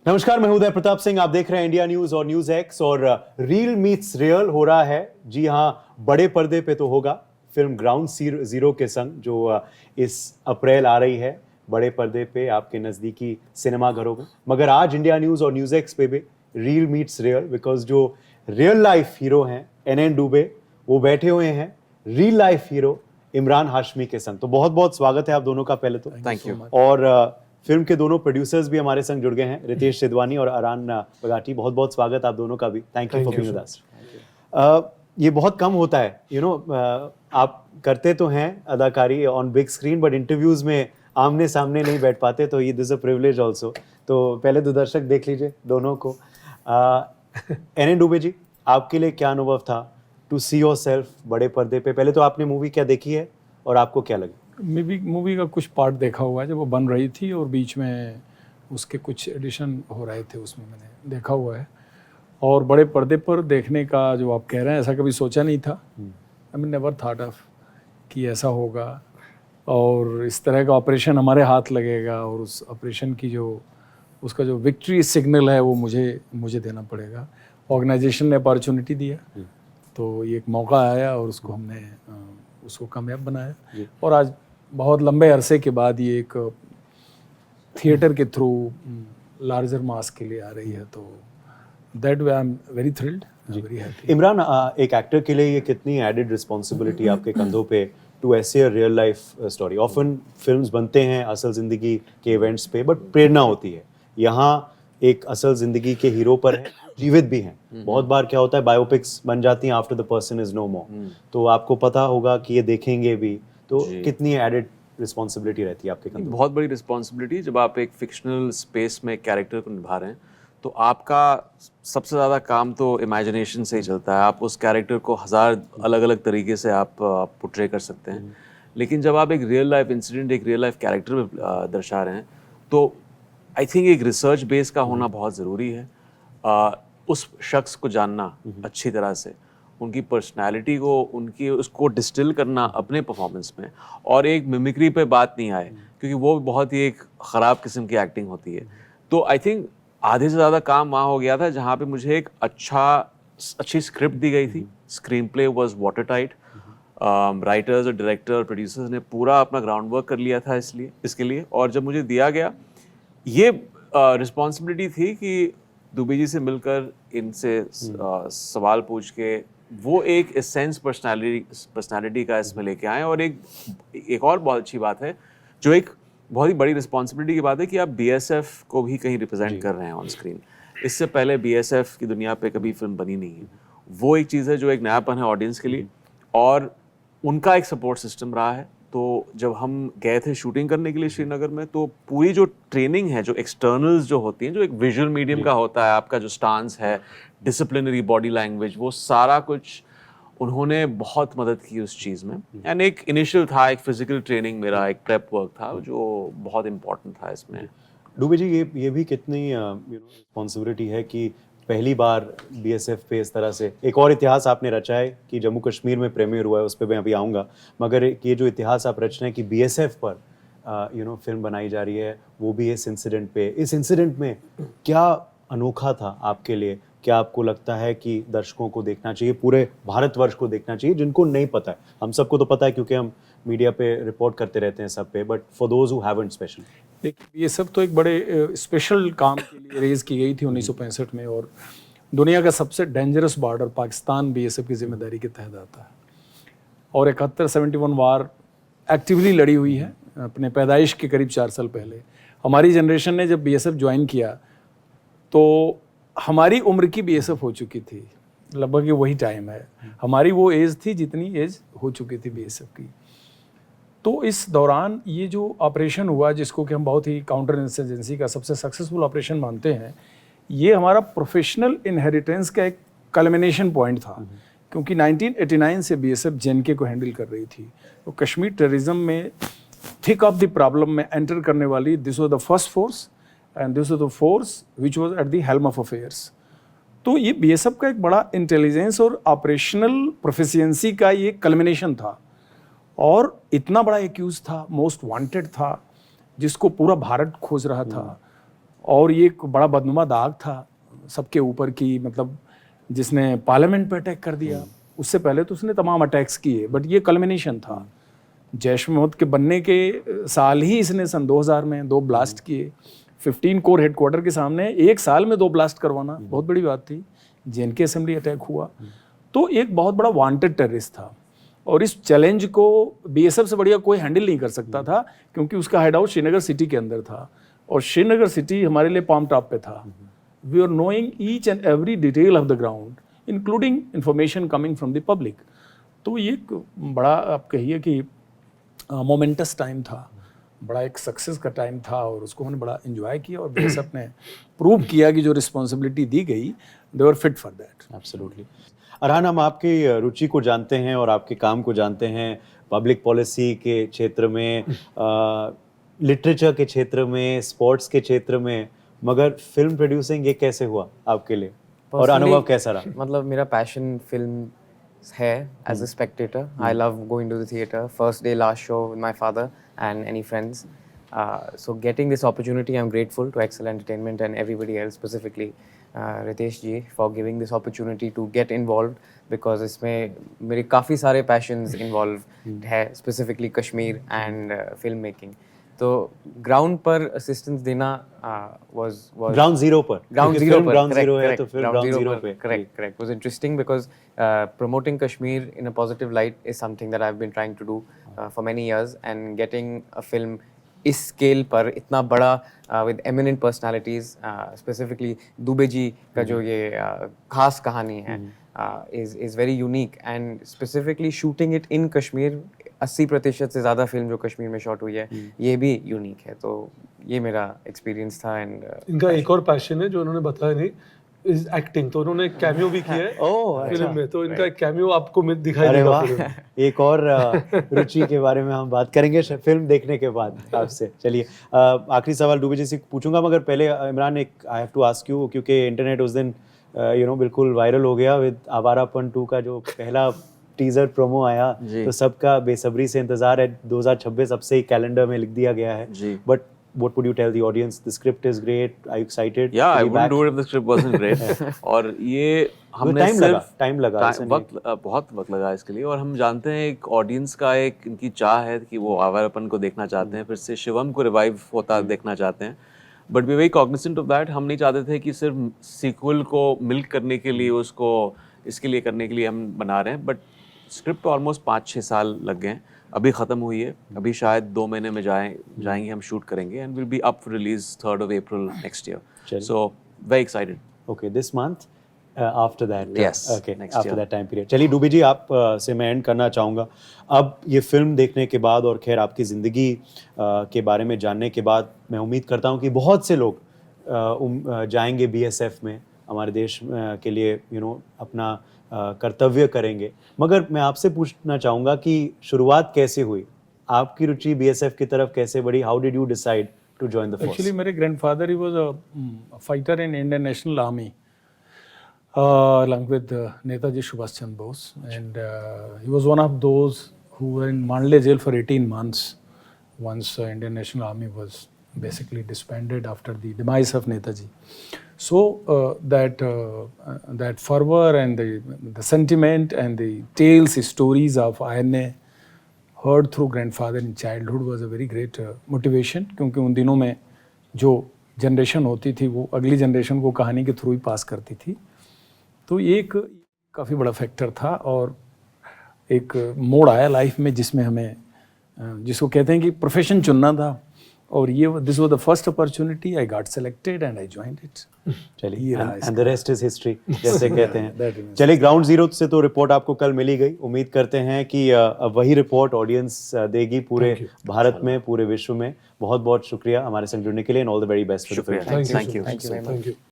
नमस्कार, मैं उदय प्रताप सिंह। आप देख रहे हैं इंडिया न्यूज और न्यूज एक्स। और रील मीट्स रियल हो रहा है। जी हाँ, बड़े पर्दे पे तो होगा। फिल्म ग्राउंड जीरो के संग जो इस अप्रैल आ रही है बड़े पर्दे पे आपके नजदीकी सिनेमाघरों में। मगर आज इंडिया न्यूज और न्यूज एक्स पे भी रील मीट्स रियल, बिकॉज जो रियल लाइफ हीरो हैं एन दुबे, वो बैठे हुए हैं real life hero Imran Hashmi के संग। तो बहुत बहुत स्वागत है आप दोनों का पहले तो। Thank you. और फिल्म के दोनों प्रोड्यूसर्स भी हमारे संग जुड़ गए हैं, रितेश सिद्धवानी और अरान बगाटी। बहुत बहुत स्वागत आप दोनों का भी। Thank you for being with us. ये बहुत कम होता है, आप करते तो हैं अदाकारी on big screen, but interviews में आमने सामने नहीं बैठ पाते, तो ये दिस अ प्रिविलेज ऑल्सो। तो पहले तो दर्शक देख लीजिए दोनों को। एन दुबे जी, आपके लिए क्या अनुभव था टू सी योर सेल्फ बड़े पर्दे पे? पहले तो आपने मूवी क्या देखी है और आपको क्या लगा? मूवी का कुछ पार्ट देखा हुआ है जब वो बन रही थी, और बीच में उसके कुछ एडिशन हो रहे थे, उसमें मैंने देखा हुआ है। और बड़े पर्दे पर देखने का जो आप कह रहे हैं, ऐसा कभी सोचा नहीं था। I mean never thought of कि ऐसा होगा और इस तरह का ऑपरेशन हमारे हाथ लगेगा, और उस ऑपरेशन की उसका जो विक्ट्री सिग्नल है वो मुझे देना पड़ेगा। ऑर्गेनाइजेशन ने अपॉर्चुनिटी दिया, तो ये एक मौका आया और हमने उसको कामयाब बनाया। और आज बहुत लंबे अरसे के बाद ये एक थिएटर के थ्रू लार्जर मास के लिए आ रही है, तो that way I am very thrilled, very happy. Imran, एक एक्टर के लिए ये कितनी एडेड रिस्पॉन्सिबिलिटी आपके कंधों पे टू ऐसे real life story? Often films बनते हैं असल जिंदगी के इवेंट्स पे, बट प्रेरणा होती है। यहाँ एक असल जिंदगी के हीरो पर है, जीवित भी हैं। बहुत बार क्या होता है, बायोपिक्स बन जाती हैं after the person is no more. तो आपको पता होगा कि ये देखेंगे भी, तो कितनी एडेड रिस्पॉन्सिबिलिटी रहती है आपके कंधों? बहुत बड़ी रिस्पॉन्सिबिलिटी। जब आप एक फिक्शनल स्पेस में कैरेक्टर को निभा रहे हैं, तो आपका सबसे ज़्यादा काम तो इमेजिनेशन से ही चलता है। आप उस कैरेक्टर को हज़ार अलग अलग तरीके से आप पोर्ट्रे कर सकते हैं। लेकिन जब आप एक रियल लाइफ इंसिडेंट, एक रियल लाइफ कैरेक्टर में दर्शा रहे हैं, तो आई थिंक एक रिसर्च बेस का होना बहुत ज़रूरी है। उस शख्स को जानना अच्छी तरह से, उनकी पर्सनालिटी को, उसको डिस्टिल करना अपने परफॉर्मेंस में, और एक मिमिक्री पे बात नहीं आए, क्योंकि वो बहुत ही एक ख़राब किस्म की एक्टिंग होती है। तो आई थिंक आधे से ज़्यादा काम वहाँ हो गया था, जहाँ पे मुझे एक अच्छी स्क्रिप्ट दी गई थी। Screen play was water tight. Writers और डायरेक्टर और प्रोड्यूसर्स ने पूरा अपना ग्राउंड वर्क कर लिया था इसके लिए। और जब मुझे दिया गया ये रिस्पॉन्सिबिलिटी थी कि दुबे जी से मिलकर इनसे सवाल पूछ के वो एक एसेंस पर्सनालिटी का इसमें लेके आए। और एक और बहुत अच्छी बात है, जो एक बहुत ही बड़ी रिस्पॉन्सिबिलिटी की बात है, कि आप बीएसएफ को भी कहीं रिप्रेजेंट कर रहे हैं ऑन स्क्रीन। इससे पहले बीएसएफ की दुनिया पे कभी फिल्म बनी नहीं है। वो एक चीज़ है जो एक नयापन है ऑडियंस के लिए, और उनका एक सपोर्ट सिस्टम रहा है। तो जब हम गए थे शूटिंग करने के लिए श्रीनगर में, तो पूरी जो ट्रेनिंग है, जो एक्सटर्नल्स जो होती हैं, जो एक विजुअल मीडियम का होता है, आपका जो स्टांस है, डिसिप्लिनरी बॉडी लैंग्वेज, वो सारा कुछ उन्होंने बहुत मदद की उस चीज़ में। एंड एक इनिशियल था, एक फिजिकल ट्रेनिंग, मेरा एक प्रेप वर्क था जो बहुत इंपॉर्टेंट था इसमें। दुबे जी, ये भी कितनी रिस्पॉन्सिबिलिटी है कि पहली बार बीएसएफ पे इस तरह से एक और इतिहास आपने रचा है कि जम्मू कश्मीर में प्रीमियर हुआ है, उस पर मैं अभी आऊँगा। मगर ये जो इतिहास आप रच रहे हैं कि बीएसएफ पर फिल्म बनाई जा रही है, वो भी इस इंसिडेंट पे। इस इंसिडेंट में क्या अनोखा था आपके लिए? क्या आपको लगता है कि दर्शकों को देखना चाहिए, पूरे भारतवर्ष को देखना चाहिए, जिनको नहीं पता है? हम सबको तो पता है क्योंकि हम मीडिया पे रिपोर्ट करते रहते हैं सब पे, but for those who haven't specially. देखिए, ये सब तो एक बड़े स्पेशल काम के लिए रेज की गई थी 1965 में, और दुनिया का सबसे डेंजरस बॉर्डर पाकिस्तान बीएसएफ की जिम्मेदारी के तहत आता है। और 71 वार एक्टिवली लड़ी हुई है अपने पैदाइश के करीब 4 साल पहले। हमारी जनरेशन ने जब बीएसएफ ज्वाइन किया, तो हमारी उम्र की बीएसएफ हो चुकी थी, लगभग ये वही टाइम है। हमारी वो एज थी जितनी एज हो चुकी थी बीएसएफ की। तो इस दौरान ये जो ऑपरेशन हुआ, जिसको कि हम बहुत ही काउंटर इंसर्जेंसी का सबसे सक्सेसफुल ऑपरेशन मानते हैं, ये हमारा प्रोफेशनल इनहेरिटेंस का एक कल्मिनेशन पॉइंट था। क्योंकि 1989 से बीएसएफ जेएनके को हैंडल कर रही थी, तो कश्मीर टेररिज्म में थिक ऑफ द प्रॉब्लम में एंटर करने वाली this was the first force, and this was the force which was at the helm of affairs. तो ये बीएसएफ का एक बड़ा इंटेलिजेंस और ऑपरेशनल प्रोफिशिएंसी का ये कल्मिनेशन था। और इतना बड़ा एक्यूज था, मोस्ट वांटेड था, जिसको पूरा भारत खोज रहा था। और ये एक बड़ा बदनुमा दाग था सबके ऊपर की, मतलब जिसने पार्लियामेंट पे अटैक कर दिया। उससे पहले तो उसने तमाम अटैक्स किए, बट ये कल्मिनेशन था। जैश मोहम्मद के बनने के साल ही इसने सन 2000 में 2 ब्लास्ट किए। 15 कोर हेडक्वार्टर के सामने एक साल में 2 ब्लास्ट करवाना बहुत बड़ी बात थी। जेएनके असेंबली अटैक हुआ, तो एक बहुत बड़ा वांटेड टेररिस्ट था। और इस चैलेंज को बीएसएफ से बढ़िया कोई हैंडल नहीं कर सकता था, क्योंकि उसका हाइड आउट श्रीनगर सिटी के अंदर था, और श्रीनगर सिटी हमारे लिए पाम टॉप पे था। We are knowing each and every detail of the ground, including information coming from the public. तो ये एक बड़ा, आप कहिए कि मोमेंटस टाइम था, बड़ा एक सक्सेस का टाइम था, और उसको हमने बड़ा एंजॉय किया। और बीएसएफ ने प्रूव किया कि जो रिस्पॉन्सिबिलिटी दी गई, they were fit for that. Absolutely. Arhan, हम आपकी रुचि को जानते हैं और आपके काम को जानते हैं, पब्लिक पॉलिसी के क्षेत्र में, लिटरेचर के क्षेत्र में, स्पोर्ट्स के क्षेत्र में, मगर फिल्म प्रोड्यूसिंग ये कैसे हुआ आपके लिए और अनुभव कैसा रहा? मतलब मेरा पैशन फिल्म है as a spectator. I love going to the theatre, first day last show with my father and any friends. So getting this opportunity, I'm grateful to Excel Entertainment and everybody else, specifically Ritesh ji, for giving this opportunity to get involved, because इसमें मेरे काफ़ी सारे passions involved है, specifically Kashmir and film making. तो ground पर assistance देना was ground zero पर, ground क्योंकि zero फिल्म पर, ग्राउंड correct, जीरो है, correct, तो film ground ground zero zero पर, पे correct was interesting because promoting Kashmir in a positive light is something that I've been trying to do for many years, and getting a film इस scale पर इतना बड़ा with eminent personalities, specifically Dubey ji का जो ये खास कहानी है is very unique, and specifically shooting it in Kashmir, 80% से ज़्यादा फिल्म जो कश्मीर में शॉट हुई है ये भी यूनिक है। तो ये मेरा एक्सपीरियंस था। एंड इनका एक और पैशन है जो उन्होंने बताया नहीं, इज एक्टिंग। तो उन्होंने एक कैमियो भी किया है फिल्म में, तो इनका एक कैमियो आपको दिखाई अरे देगा वाह, फिल्म में। एक और रुचि के बारे में हम बात करेंगे फिल्म देखने के बाद आपसे। चलिए, आखिरी सवाल डूबे जी से पूछूंगा, मगर पहले इमरान, एक I have to ask you, क्योंकि इंटरनेट उस दिन बिल्कुल वायरल हो गया विद आवारापन 2 का जो पहला टीजर प्रोमो आया, तो सबका बेसब्री से इंतजार है। 2026 अब से ही कैलेंडर में लिख दिया गया है, but what would you tell the audience? The script is great. Are you excited? Yeah, I wouldn't do it if the script wasn't great. और ये हमने टाइम लगा बहुत वक्त लगा इसके लिए, और हम जानते हैं एक ऑडियंस का एक इनकी चाह है कि वो आवारापन को देखना चाहते हैं, फिर से शिवम को रिवाइव होता देखना चाहते हैं, but we very cognizant of that. हम नहीं चाहते थे कि सिर्फ सीक्वल को मिल्क करने के लिए, उसको इसके लिए करने के लिए हम बना रहे हैं, बट स्क्रिप्ट ऑलमोस्ट 5-6 साल लग गए हैं, अभी ख़त्म हुई है, अभी शायद 2 महीने में जाएंगे हम शूट करेंगे, and will be up for release 3rd of April next year. So very excited. Okay, this month, after that. Yes, okay, next after year. that time period. चलिए डूबी जी, आप से मैं एंड करना चाहूँगा। अब ये फिल्म देखने के बाद और खैर आपकी ज़िंदगी के बारे में जानने के बाद, मैं उम्मीद करता हूँ कि बहुत से लोग जाएंगे बीएसएफ में, हमारे देश के लिए अपना कर्तव्य करेंगे। मगर मैं आपसे पूछना चाहूँगा कि शुरुआत कैसे हुई, आपकी रुचि बीएसएफ की तरफ कैसे बढ़ी? How did you decide to join the force? Actually मेरे ग्रैंडफादर ही was a fighter in Indian national army along with Netaji Subhash Chandra Bose, and he was one of those who were in Mandle jail for 18 months once Indian National Army was basically disbanded after the demise of Netaji. So that fervor and the sentiment and the tales, stories of INA heard through grandfather in childhood was a very great motivation, क्योंकि उन दिनों में जो generation होती थी वो अगली generation को कहानी के थ्रू ही पास करती थी। तो ये एक काफ़ी बड़ा फैक्टर था, और एक मोड़ आया लाइफ में जिसमें हमें, जिसको कहते हैं कि प्रोफेशन चुनना था, और ये this was the first opportunity, I got selected and I joined it. चलिए, and the rest is history, जैसे कहते हैं। चलिए, ग्राउंड जीरो से तो रिपोर्ट आपको कल मिली गई, उम्मीद करते हैं कि वही रिपोर्ट ऑडियंस देगी पूरे भारत में, पूरे विश्व में। बहुत बहुत शुक्रिया हमारे संग जुड़ने के लिए, and all the very best for the film. Thank you.